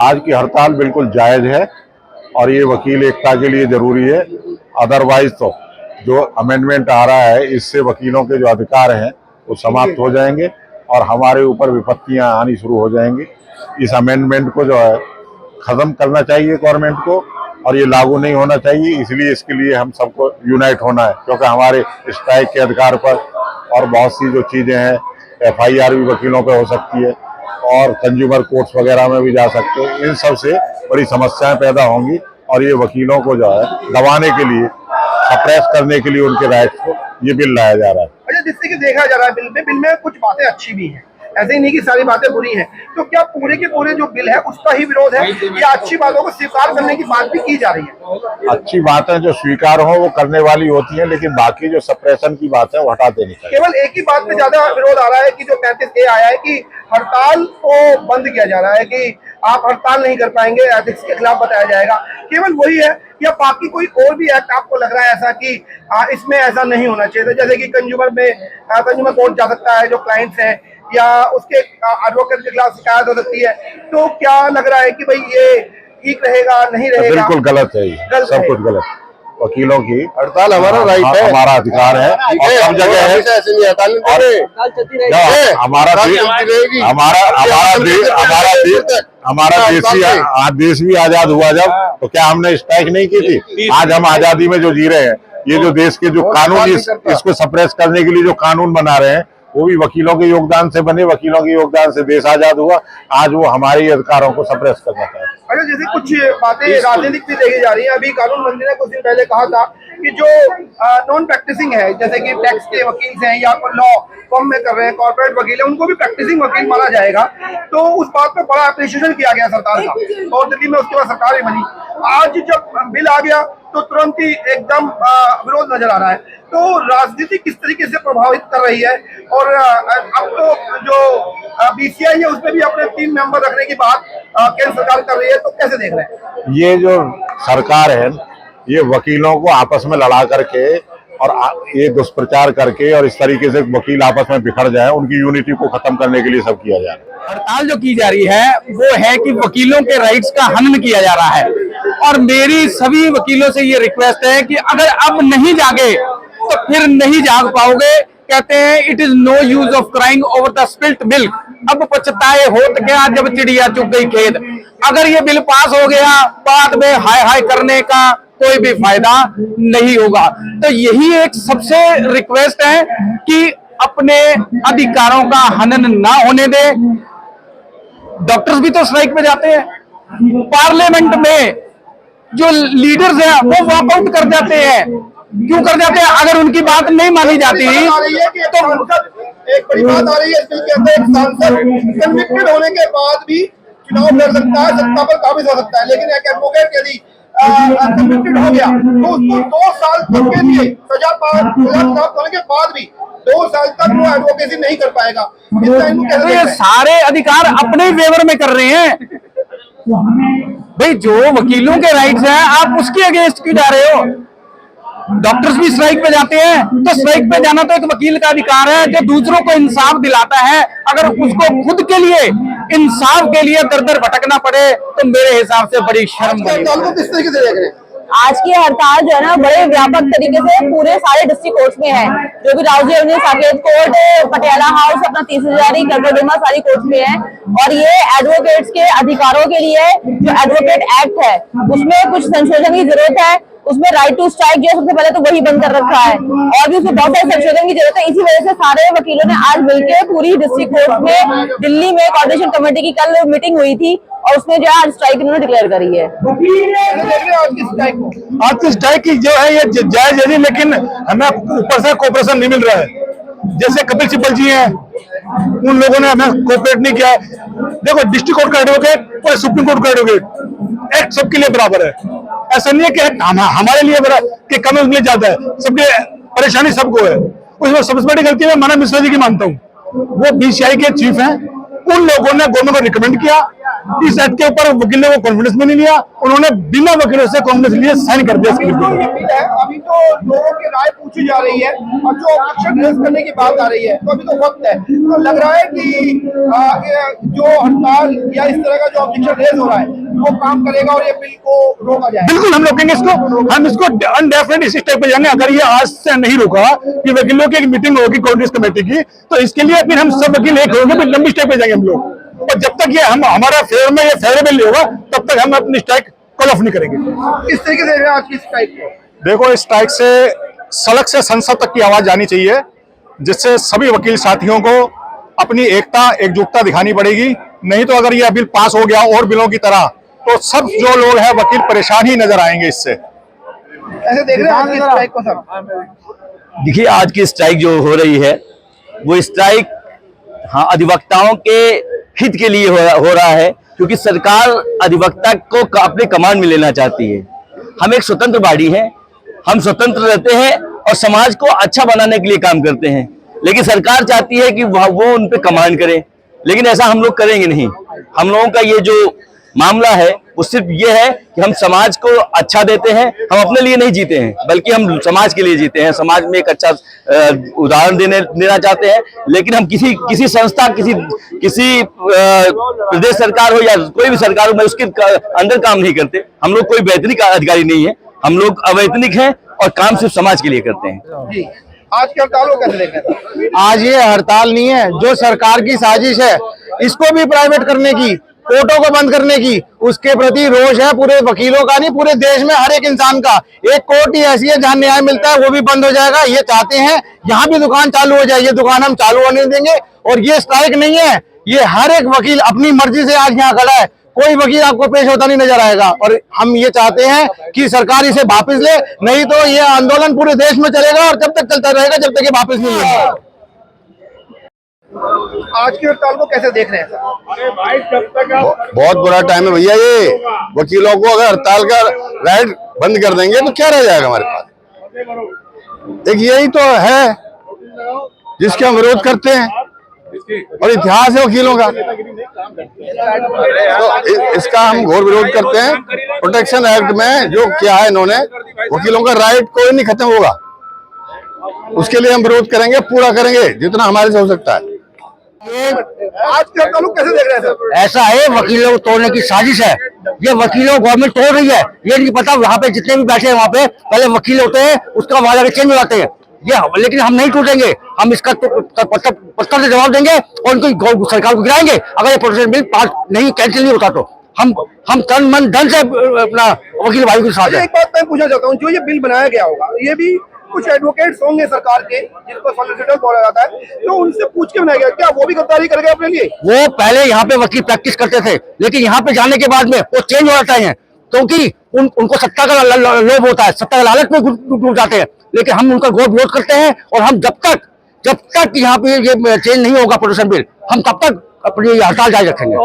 आज की हड़ताल बिल्कुल जायज है और ये वकील एकता के लिए जरूरी है। अदरवाइज तो जो अमेंडमेंट आ रहा है इससे वकीलों के जो अधिकार हैं वो समाप्त हो जाएंगे और हमारे ऊपर विपत्तियां आनी शुरू हो जाएंगी। इस अमेंडमेंट को जो है खत्म करना चाहिए गवर्नमेंट को और ये लागू नहीं होना चाहिए। इसलिए इसके लिए हम सबको यूनाइट होना है, क्योंकि हमारे स्ट्राइक के अधिकार पर और बहुत सी जो चीजें हैं, FIR भी वकीलों पे हो सकती है और कंज्यूमर कोर्ट्स वगैरह में भी जा सकते हैं। इन सब से बड़ी समस्याएं पैदा होंगी और ये वकीलों को जो है दबाने के लिए, सप्रेस करने के लिए उनके राइट्स को ये बिल लाया जा रहा है। अच्छा, जिससे कि देखा जा रहा है बिल में कुछ बातें अच्छी भी हैं, ऐसे ही नहीं कि सारी बातें बुरी हैं। तो क्या पूरे के पूरे जो बिल है उसका ही विरोध है या अच्छी बातों को स्वीकार करने की बात भी की जा रही है? अच्छी बातें जो स्वीकार हो वो करने वाली होती हैं, लेकिन बाकी जो सप्रेशन की बात है वो हटा देनी चाहिए। केवल एक ही बात पे ज्यादा विरोध आ रहा है कि जो 35A आया है कि हड़ताल को बंद किया जा रहा है, कि आप हड़ताल नहीं कर पाएंगे, एथिक्स के खिलाफ बताया जाएगा। केवल वही है या बाकी कोई और भी एक्ट आपको लग रहा है ऐसा कि इसमें ऐसा नहीं होना चाहिए? जैसे कि कंज्यूमर कोर्ट जा सकता है जो क्लाइंट्स हैं, या उसके एडवोकेट के खिलाफ शिकायत हो सकती है। तो क्या लग रहा है कि भाई ये ठीक रहेगा, नहीं रहेगा? बिल्कुल गलत है, ये सब कुछ गलत। वकीलों की हड़ताल हमारा राइट है, हमारा अधिकार है और सब जगह है। ऐसे नहीं हड़ताल हमारा देश भी आजाद हुआ जब, तो क्या हमने स्ट्राइक नहीं की थी? आज हम आजादी में जो जी रहे हैं, ये जो देश के जो कानून इसको सप्रेस करने के लिए जो कानून बना रहे हैं वो भी वकीलों के योगदान से बने। वकीलों के योगदान से देश आजाद हुआ। आज वो हमारे अधिकारों को सप्रेस करना चाहते हैं। अच्छा, जैसे कुछ बातें राजनीतिक भी देखी जा रही हैं। अभी कानून मंत्री ने कुछ दिन पहले कहा था कि जो नॉन प्रैक्टिसिंग है, जैसे कि टैक्स के वकील हैं या लॉ फर्म में कर रहे हैं, कॉर्पोरेट वकील है, उनको भी प्रैक्टिसिंग वकील माना जाएगा। तो उस बात पर बड़ा अप्रिशिएशन किया गया सरकार का और दिल्ली में उसके बाद सरकार भी बनी। आज जब बिल आ गया तो तुरंत ही एकदम विरोध नजर आ रहा है। तो राजनीति किस तरीके से प्रभावित कर रही है? और अब तो जो BCI है उसमें भी अपने 3 मेंबर रखने की बात केंद्र सरकार कर रही है। तो कैसे देख रहे हैं? ये जो सरकार है ये वकीलों को आपस में लड़ा करके और ये दुष्प्रचार करके और इस तरीके से वकील आपस में बिखर जाए, उनकी यूनिटी को खत्म करने के लिए सब किया जा रहा है। हड़ताल जो की जा रही है वो है कि वकीलों के राइट्स का हनन किया जा रहा है और मेरी सभी वकीलों से ये रिक्वेस्ट है कि अगर अब नहीं जागे तो फिर नहीं जाग पाओगे। कहते हैं it is no use of crying over the spilt milk, अब पछताए होत क्या जब चिड़िया चुग गई खेत। अगर ये बिल पास हो गया, बाद में हाय हाय करने का कोई भी फायदा नहीं होगा। तो यही एक सबसे रिक्वेस्ट है कि अपने अधिकारों का हनन ना होने दे। डॉक्टर्स भी तो स्ट्राइक पे जाते हैं, पार्लियामेंट में जो लीडर्स हैं वो वॉकआउट कर जाते हैं। क्यों कर जाते हैं? अगर उनकी बात नहीं मानी जाती तो एक बड़ी बात आ रही है बिल के अंदर, एक सांसद कन्विक्टेड होने के बाद भी चुनाव लड़ सकता है, सत्ता पर काबिज हो सकता है। लेकिन एक एडवोकेट यदि कन्विक्टेड हो गया तो उसको 2 साल तक के लिए सजा प्राप्त होने के बाद भी 2 साल तक वो एडवोकेसी नहीं कर पाएगा। तो ये सारे अधिकार अपने फेवर में कर रहे हैं भाई। जो वकीलों के राइट्स हैं आप उसके अगेंस्ट क्यों जा रहे हो? डॉक्टर्स भी स्ट्राइक पे जाते हैं, तो स्ट्राइक पे जाना तो एक वकील का अधिकार है जो दूसरों को इंसाफ दिलाता है। अगर उसको खुद के लिए इंसाफ के लिए दर दर भटकना पड़े तो मेरे हिसाब से बड़ी शर्म बनी। किस तरीके से देख रहे हैं? आज की हड़ताल जो है ना बड़े व्यापक तरीके से पूरे सारे डिस्ट्रिक्ट कोर्ट्स में है, जो भी राउजी Avenue, Saket court, Patiala house, अपना तीसरी जारी, कलकत्ता, सारी कोर्ट्स में है। और ये एडवोकेट्स के अधिकारों के लिए जो एडवोकेट एक्ट है उसमें कुछ संशोधन की जरूरत है। उसमें राइट टू स्ट्राइक जो सबसे पहले तो वही बंद कर रखा है और भी उसमें बहुत सारे संशोधन की जरूरत है। इसी वजह से सारे वकीलों ने आज मिलकर पूरी डिस्ट्रिक्ट कोर्ट में दिल्ली में कोऑर्डिनेशन कमेटी की कल मीटिंग हुई थी और उसमें जो है आज स्ट्राइक इन्होंने डिक्लेयर करी है। आज की स्ट्राइक की जो है ये जायज है, लेकिन हमें ऊपर से कोऑपरेशन नहीं मिल रहा है। जैसे कपिल सिब्बल जी हैं, उन लोगों ने हमें कोऑपरेट नहीं किया। देखो, डिस्ट्रिक्ट कोर्ट का एडवोकेट और सुप्रीम कोर्ट का एडवोकेट एक्ट सबके लिए बराबर है। ऐसा नहीं है कि हमारे लिए बड़ा कि कम है, उसके लिए ज्यादा है। सबके परेशानी सबको है। उसमें सबसे बड़ी गलती मैं मिश्रा जी की मानता हूँ। वो BCI के चीफ हैं। उन लोगों ने गवर्नमेंट को रिकमेंड किया इस एक्ट के ऊपर वकीलों को कॉन्फिडेंस में नहीं लिया, उन्होंने बिना वकीलों से कॉन्फिडेंस लिए साइन कर दिया। जो ये बिल है अभी तो लोगों की राय पूछी जा रही है और जो ऑब्जेक्शन रेज करने की बात आ रही है, तो अभी तो वक्त है, तो लग रहा है कि जो हड़ताल या इस तरह का जो ऑब्जेक्शन रेज हो रहा है वो काम करेगा और ये बिल को रोका जाएगा। बिल्कुल हम रोकेंगे इसको, हम इसको अनडेफिनेट इस स्टेप पे जाएंगे। अगर ये आज से नहीं रोका कि वकीलों की एक मीटिंग होगी कांग्रेस कमेटी की, तो इसके लिए फिर हम सब वकील एक होंगे, फिर लंबी स्टेप पे जाएंगे हम लोग। और जब तक ये हमारा फेवर में ये फेवरेबल नहीं होगा तब तक हम अपनी स्ट्राइक कॉल ऑफ नहीं करेंगे। किस तरीके से आज की स्ट्राइक को? देखो, इस स्ट्राइक से सड़क से संसद तक की आवाज जानी चाहिए, जिससे सभी वकील साथियों को अपनी एकता एकजुटता दिखानी पड़ेगी। नहीं तो अगर यह बिल पास हो गया और बिलों की तरह, तो सब जो लोग हैं वकील परेशान ही नजर आएंगे इससे। ऐसे देख रहे हैं आज की स्ट्राइक को सब? देखिए, आज की स्ट्राइक जो हो रही है वो स्ट्राइक हाँ अधिवक्ताओं के हित के लिए हो रहा है, क्योंकि सरकार अधिवक्ता को अपने कमांड में लेना चाहती है। हम एक स्वतंत्र बॉडी है, हम स्वतंत्र रहते हैं और समाज को अच्छा बनाने के लिए काम करते हैं, लेकिन सरकार चाहती है कि वो उन पे कमांड करे, लेकिन ऐसा हम लोग करेंगे नहीं। हम लोगों का ये जो मामला है वो सिर्फ ये है कि हम समाज को अच्छा देते हैं, हम अपने लिए नहीं जीते हैं बल्कि हम समाज के लिए जीते हैं, समाज में एक अच्छा उदाहरण देना चाहते हैं। लेकिन हम किसी संस्था, किसी प्रदेश सरकार हो या कोई भी सरकार हो, मैं उसके अंदर काम नहीं करते। हम लोग कोई वैतनिक अधिकारी नहीं है, हम लोग अवैतनिक हैं और काम सिर्फ समाज के लिए करते हैं। जी, आज की हड़ताल को कैसे देख रहे हैं? आज ये हड़ताल नहीं है, जो सरकार की साजिश है इसको भी प्राइवेट करने की, कोर्टों को बंद करने की, उसके प्रति रोष है पूरे वकीलों का नहीं, पूरे देश में हर एक इंसान का। एक कोर्ट ही ऐसी है जहां न्याय मिलता है, वो भी बंद हो जाएगा। ये चाहते हैं यहाँ भी दुकान चालू हो जाए, ये दुकान हम चालू होने देंगे। और ये स्ट्राइक नहीं है, ये हर एक वकील अपनी मर्जी से आज यहाँ खड़ा है, कोई वकील आपको पेश होता नहीं नजर आएगा। और हम ये चाहते हैं कि सरकार इसे वापस ले, नहीं तो ये आंदोलन पूरे देश में चलेगा और जब तक चलता रहेगा जब तक ये वापस नहीं लेगा। आज की हड़ताल को कैसे देख रहे हैं सर? बहुत बुरा टाइम है भैया ये। वकीलों को अगर हड़ताल का राइट बंद कर देंगे तो क्या रह जाएगा हमारे पास? एक यही तो है जिसके हम विरोध करते हैं और इतिहास है वकीलों का, तो इसका हम घोर विरोध करते हैं। प्रोटेक्शन एक्ट में जो किया है इन्होंने, वकीलों का राइट कोई नहीं खत्म होगा, उसके लिए हम विरोध करेंगे, पूरा करेंगे जितना हमारे से हो सकता है। आज की हड़ताल को कैसे देख रहे हैं सर? ऐसा है, वकीलों को तोड़ने की साजिश है। ये वकीलों को गवर्नमेंट तोड़ रही है, ये नहीं पता। वहाँ पे जितने भी बैठे हैं वहाँ पे पहले वकील होते हैं, उसका वहां चेंज हो जाते हैं ये। लेकिन हम नहीं टूटेंगे, हम इसका पत्थर से जवाब देंगे और उनको सरकार को गिराएंगे अगर ये प्रोटेक्शन बिल पास नहीं, कैंसिल नहीं होता तो। हम तन मन धन से अपना वकील भाई के साथ है। एक बात मैं पूछना चाहता हूँ, जो ये बिल बनाया गया होगा, ये भी कुछ एडवोकेट्स होंगे सरकार के जिनको सॉलिसिटर बोला जाता है, तो उनसे पूछ के बनाया गया, क्या वो भी गद्दारी कर गए अपने लिए? वो पहले यहाँ पे वकील प्रैक्टिस करते थे, लेकिन यहाँ पे जाने के बाद में वो चेंज हो जाते हैं, क्योंकि उनको सत्ता का लोभ होता है, सत्ता का लालच में डूब जाते हैं। लेकिन हम उनका घोर विरोध करते हैं और हम जब तक यहाँ पे ये चेंज नहीं होगा प्रोटेक्शन बिल, हम तब तक अपनी हड़ताल जारी रखेंगे।